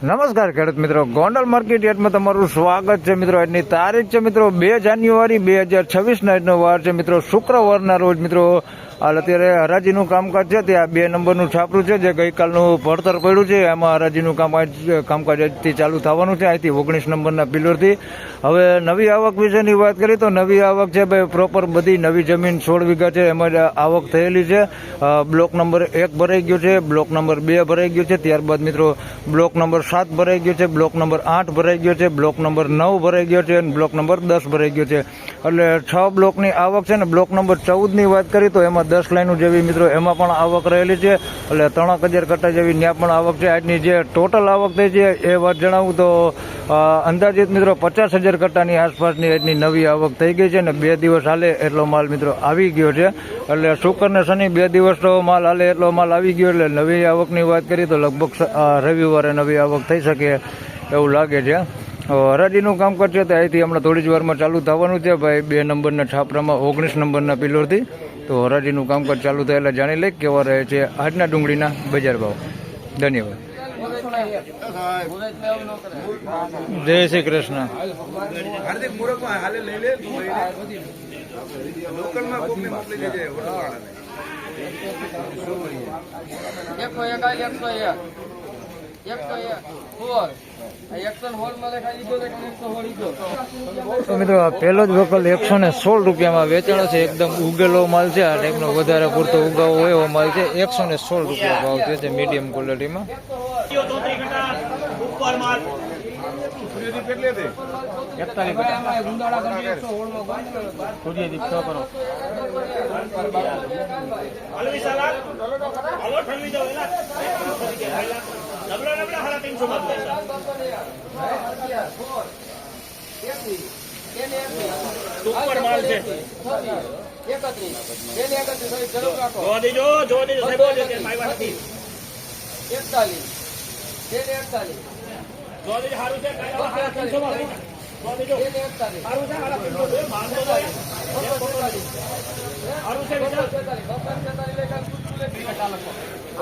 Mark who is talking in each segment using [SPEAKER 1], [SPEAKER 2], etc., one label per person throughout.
[SPEAKER 1] નમસ્કાર ખેડૂત મિત્રો, ગોંડલ માર્કેટ યાર્ડમાં તમારું સ્વાગત છે મિત્રો. આજની તારીખ છે મિત્રો 2 જાન્યુઆરી 2026 ના આજનો વાર છે મિત્રો, શુક્રવારના રોજ મિત્રો. હાલ અત્યારે હરાજીનું કામકાજ છે, ત્યાં 2 નંબરનું છાપરું છે જે ગઈકાલનું ભણતર પડ્યું છે. એમાં હરાજીનું કામકાજ આજથી ચાલુ થવાનું છે, અહીંથી 19 નંબરના પિલરથી. હવે નવી આવક વિશેની વાત કરીએ તો નવી આવક છે ભાઈ, પ્રોપર બધી નવી જમીન 16 વીઘા છે, એમાં આવક થયેલી છે. બ્લોક નંબર 1 ભરાઈ ગયો છે, બ્લોક નંબર 2 ભરાઈ ગયો છે, ત્યારબાદ મિત્રો બ્લોક નંબર 7 ભરાઈ ગયો છે, બ્લોક નંબર 8 ભરાઈ ગયો છે, બ્લોક નંબર 9 ભરાઈ ગયો છે અને બ્લોક નંબર 10 ભરાઈ ગયો છે. એટલે 6 બ્લોકની આવક છે ને. બ્લોક નંબર 14ની વાત કરીએ તો એમાં 10 લાઈનો જેવી મિત્રો એમાં પણ આવક રહેલી છે, એટલે 3000 કટ્ટા જેવી ત્યાં પણ આવક છે. આજની જે ટોટલ આવક થઈ છે એ વાત જણાવું તો અંદાજિત મિત્રો 50,000 કટ્ટાની આસપાસની આજની નવી આવક થઈ ગઈ છે ને 2 દિવસ હાલે એટલો માલ મિત્રો આવી ગયો છે. એટલે શુક્ર ને શનિ 2 દિવસ તો માલ હાલે એટલો માલ આવી ગયો. એટલે નવી આવકની વાત કરીએ તો લગભગ રવિવારે નવી આવક થઈ શકે એવું લાગે છે. હરાજીનું કામકાજ છે તો અહીંથી હમણાં થોડી જ વારમાં ચાલુ થવાનું છે ભાઈ, 2 નંબરના છાપરામાં 19 નંબરના પિલોરથી. તો હરાજીનું કામકાજ ચાલુ થાય એટલે જાણી લઈ કેવા રહે છે આજના ડુંગળીના બજાર ભાવ. ધન્યવાદ. જય શ્રી કૃષ્ણ. તો મિત્રો પહેલો જ વકલ 116 રૂપિયામાં વેચાણો છે. એકદમ ઉગેલો માલ છે, આ ટાઈપનો વધારે પૂરતો ઉગાવો હોય એવો માલ છે. 116 રૂપિયા ભાવ છે મીડિયમ ક્વોલિટીમાં.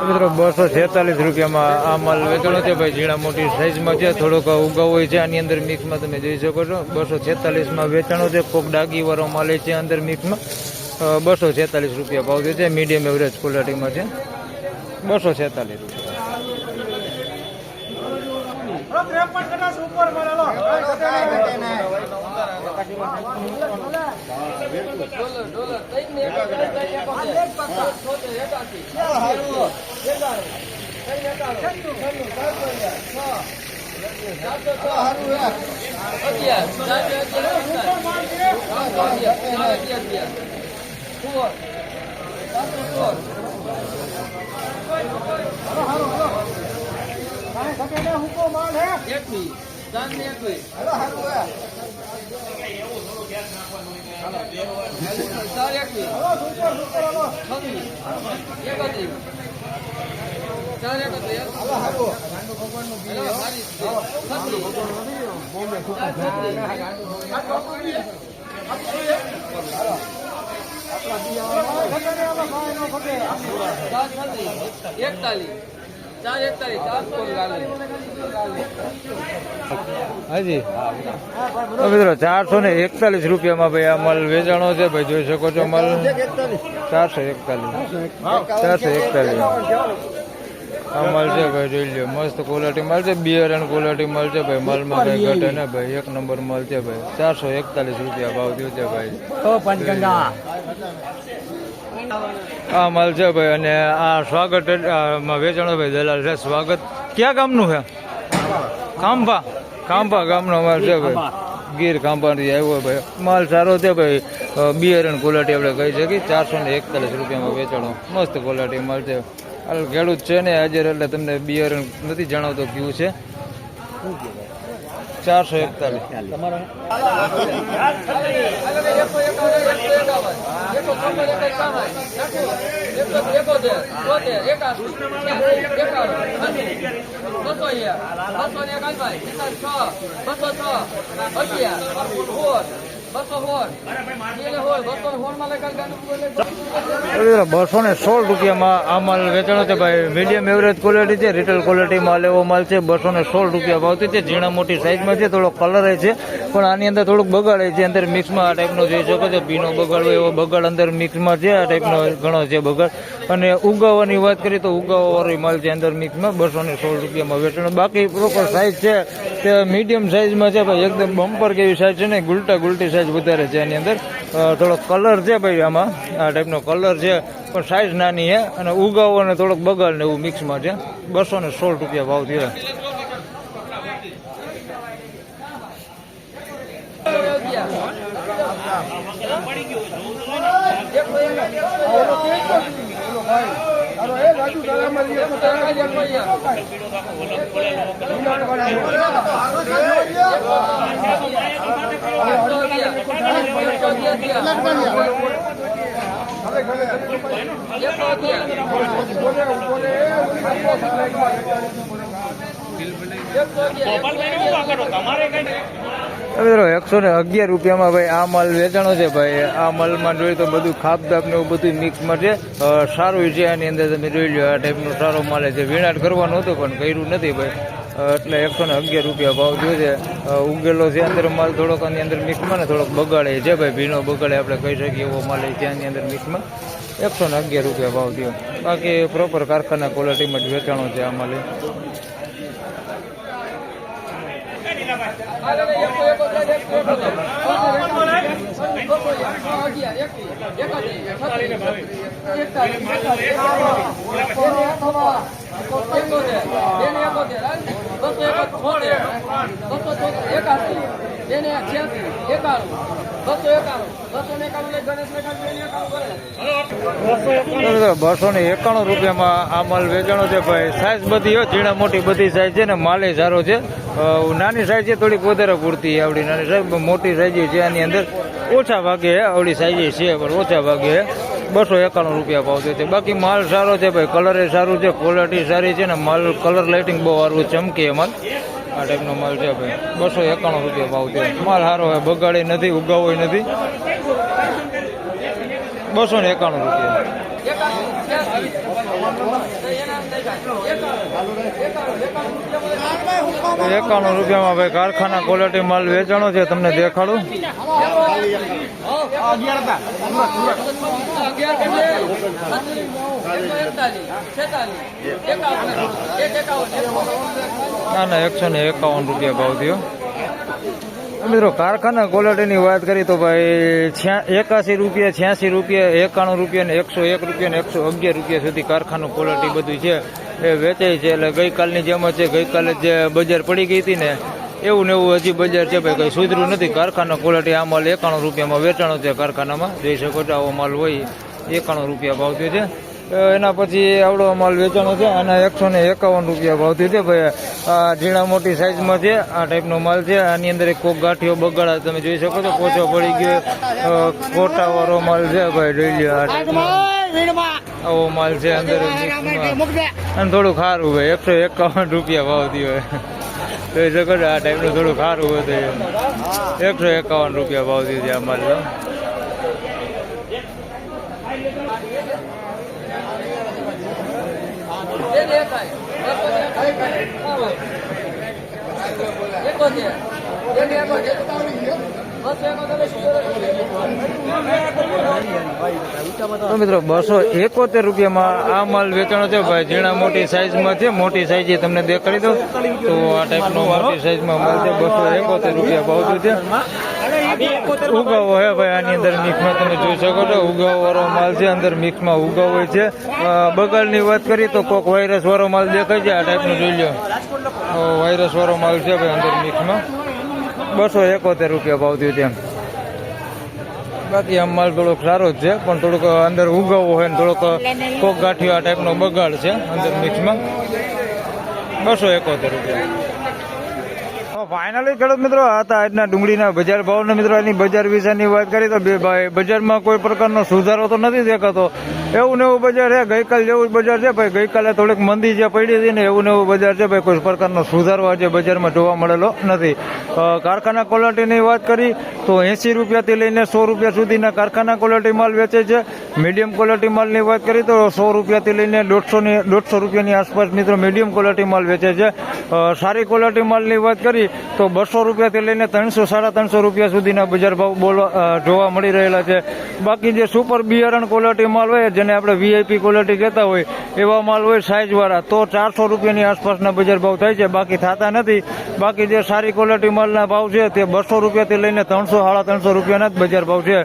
[SPEAKER 1] મિત્રો 246 રૂપિયામાં આ માલ વેચાણો છે ભાઈ. ઝીણા મોટી સાઈઝમાં છે, થોડોક ઉગાવો છે આની અંદર મિક્સમાં, તમે જોઈ શકો છો. 246માં વેચાણો છે. કોક ડાગીવાળો માલ છે અંદર મિક્સમાં. 246 રૂપિયા ભાવ છે. મીડિયમ એવરેજ ક્વોલિટીમાં છે. 246 રૂપિયા. હાજી મિત્રો 441 રૂપિયામાં ભાઈ આ માલ વેચાણો છે ભાઈ. જોઈ શકો છો માલ 441 આ માલ છે ભાઈ. જોઈ લો મસ્ત ક્વોલિટી માલ છે, બિયર એન્ડ ક્વોલિટી માલ છે ભાઈ. માલમાં કઈ ઘટે ને ભાઈ, 1 નંબર માલ છે ભાઈ. 441 રૂપિયા ભાવ થયો છે ભાઈ. આ માલ છે ભાઈ. અને આ સ્વાગત વેચાણો ભાઈ દલાલ છે. સ્વાગત ક્યાં ગામનું છે? ખાંભા ગામનો માલ છે ભાઈ. ગીર ખાંભાથી આવ્યો ભાઈ. માલ સારો છે ભાઈ, બિયર એન્ડ ક્વોલિટી આપણે કહી શકીએ. 441 રૂપિયામાં વેચાણો, મસ્ત ક્વોલિટી માલ છે. ખેડૂત છે ને હાજર એટલે તમને બિયર નથી જણાવતો કેવું છે. 441 રૂપિયામાં આ માલ વેચાણો છે ભાઈ. મીડિયમ એવરેજ ક્વોલિટી છે, રિટેલ ક્વોલિટી માલ એવો માલ છે. 216 રૂપિયા ભાવથી છે. ઝીણા મોટી સાઈઝમાં છે, થોડો કલર છે પણ આની અંદર થોડુંક બગાડે છે. અંદર મિક્સમાં આ ટાઈપનો જોઈ શકો છો, ભીનો બગાડ હોય એવો બગાડ અંદર મિક્સમાં છે. આ ટાઈપનો ઘણો છે બગાડ. અને ઉગાવાની વાત કરીએ તો ઉગાવા વાળો માલ છે અંદર મિક્સમાં. 216 રૂપિયામાં વેચાણ. બાકી પ્રોપર સાઈઝ છે તે મીડિયમ સાઈઝમાં છે ભાઈ. એકદમ બમ્પર કેવી સાઈઝ છે ને, ગુલટી સાઈઝ વધારે છે આની અંદર. થોડો કલર છે ભાઈ, આમાં આ ટાઈપનો કલર છે પણ સાઈઝ નાની છે. અને ઉગાવો અને થોડોક બગાડ ને એવું મિક્સમાં છે. 216 રૂપિયા ભાવ થયો. મિત્રો 111 રૂપિયામાં ભાઈ આ માલ વેચાણો છે ભાઈ. આ માલમાં જોઈએ તો બધું ખાપદાપ ને એવું બધું મિક્સમાં છે. સારું છે આની અંદર, તમે જોઈ લો આ ટાઈપનો સારો માલ છે. વિનાટ કરવાનું હતું પણ કર્યું નથી ભાઈ, એટલે 111 રૂપિયા ભાવ થયો છે. ઉગેલો છે અંદર માલ થોડોક આની અંદર મિક્સમાં ને થોડોક બગાડે છે ભાઈ, ભીનો બગાડે આપણે કહી શકીએ એવો માલ છે આની અંદર મિક્સમાં. 111 રૂપિયા ભાવ થયો. બાકી પ્રોપર કારખાના ક્વોલિટીમાં જ વેચાણો છે આ માલ. રૂપિયામાં આ માલ વેચાણો છે ભાઈ. સાઈઝ બધી હોય, ઝીણા મોટી બધી સાઈઝ છે ને માલે સારો છે. નાની સાઈઝ છે થોડીક વધારે પૂરતી આવડી નાની સાઈઝ. મોટી સાઈઝ છે આની અંદર ઓછા ભાગે આવડી સાઈઝ છે પણ ઓછા ભાગે 291 રૂપિયા ભાવ છે. બાકી માલ સારો છે ભાઈ, કલર એ સારું છે, ક્વોલિટી સારી છે ને માલ કલર લાઇટિંગ બહુ સારું ચમકે માલ. આ ટાઈપનો માલ છે ભાઈ. 291 રૂપિયા ભાવ છે. માલ સારો હોય, બગાડે નથી, ઉગાવો નથી. 291 રૂપિયા. 91 રૂપિયામાં ભાઈ કારખાના ક્વોલિટી માલ વેચાણો છે. તમને દેખાડું. ના 151 રૂપિયા ભાવ થયો. મિત્રો કારખાના ક્વોલિટીની વાત કરી તો ભાઈ 81 રૂપિયા, 86 રૂપિયા, 91 રૂપિયા ને 101 રૂપિયા ને 111 રૂપિયા સુધી કારખાનું ક્વોલિટી બધું છે એ વેચાય છે. એટલે ગઈકાલની જેમ જ છે. ગઈકાલે જે બજાર પડી ગઈ હતી ને એવું ને એવું હજી બજાર છે ભાઈ, કંઈ સુધર્યું નથી. કારખાના ક્વોલિટી આ માલ 91 રૂપિયામાં વેચાણો છે કારખાનામાં. જોઈ શકો છો આવો માલ હોય 91 રૂપિયા ભાવ થયો છે. એના પછી આવડો માલ વેચાણો છે. આના 151 રૂપિયા ભાવ થયો છે ભાઈ. આ ઝીણા મોટી સાઈઝમાં છે. આ ટાઈપનો માલ છે. આની અંદર કોક ગાંઠિયો બગાડા તમે જોઈ શકો છો, પોચો પડી ગયો, કોટા વાળો માલ છે ભાઈ. જોઈ લો આ ટાઈપનો આવો માલ છે અંદર અને થોડું ખારું ભાઈ. 151 રૂપિયા ભાવ થયો. જોઈ શકો છો આ ટાઈપનું થોડું ખારું હતું. 151 રૂપિયા ભાવ થયો છે આ માલ. તો મિત્રો 271 રૂપિયામાં આ માલ વેચાણો છે ભાઈ. ઝીણા મોટી સાઈઝમાં છે. મોટી સાઈઝ તમને દેખાડી દો તો આ ટાઈપનો મોટી સાઈઝમાં માલ છે. 271 રૂપિયા ભાવ છે. ઉગાવો હે ભાઈ આની અંદર મિક્સમાં તમે જોઈ શકો છો. ઉગાવો વાળો માલ છે. અંદર મિક્સમાં ઉગાવો છે. બગાડની વાત કરીએ તો કોક વાયરસ વાળો માલ દેખાય છે. આ ટાઈપનું જોઈ લો, વાયરસ વાળો માલ છે ભાઈ અંદર મિક્સમાં. 271 રૂપિયા ભાવ થયો છે. બાકી આમ માલ થોડોક સારો જ છે પણ થોડુંક અંદર ઉગાવો હોય ને થોડોક કોક ગાંઠિયો આ ટાઈપનો બગાડ છે અંદર મિક્સમાં. 271 રૂપિયા. ફાઇનલી ખેડૂત મિત્રો આ હતા આજના ડુંગળીના બજાર ભાવના. મિત્રો એની બજાર વિશેની વાત કરીએ તો ભાઈ બજારમાં કોઈ પ્રકારનો સુધારો તો નથી દેખાતો. એવું ને એવું બજાર છે, ગઈકાલ જેવું જ બજાર છે ભાઈ. ગઈકાલે થોડીક મંદી જે પડી હતી ને એવું ને એવું બજાર છે ભાઈ. કોઈ પ્રકારનો સુધારો આજે બજારમાં જોવા મળેલો નથી. કારખાના ક્વોલિટીની વાત કરી તો 80 રૂપિયાથી લઈને 100 રૂપિયા સુધીના કારખાના ક્વોલિટી માલ વેચે છે. મીડિયમ ક્વોલિટી માલની વાત કરી તો 100 રૂપિયાથી લઈને 150 રૂપિયાની આસપાસ મિત્રો મીડિયમ ક્વોલિટી માલ વેચે છે. સારી ક્વોલિટી માલની વાત કરી તો 200 રૂપિયાથી લઈને 300-350 રૂપિયા સુધીના બજાર ભાવ જોવા મળી રહેલા છે. બાકી જે સુપર બિયારણ ક્વોલિટી માલ હોય જેને આપણે વીઆઈપી ક્વોલિટી કહેતા હોય એવા માલ હોય સાઇઝવાળા તો 400 રૂપિયાની આસપાસના બજાર ભાવ થાય છે, બાકી થતા નથી. બાકી જે સારી ક્વોલિટી માલના ભાવ છે તે 200 રૂપિયાથી લઈને 300-350 રૂપિયાના જ બજાર ભાવ છે.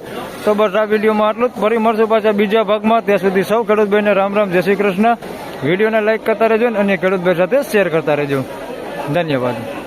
[SPEAKER 1] તો બસ આ વિડીયોમાં આટલું જ. ફરી મળશું પાછા બીજા ભાગમાં. ત્યાં સુધી સૌ ખેડૂત ભાઈને રામ રામ, જય શ્રી કૃષ્ણ. વિડીયોને લાઈક કરતા રહેજો અને ખેડૂત ભાઈ સાથે શેર કરતા રહેજો. ધન્યવાદ.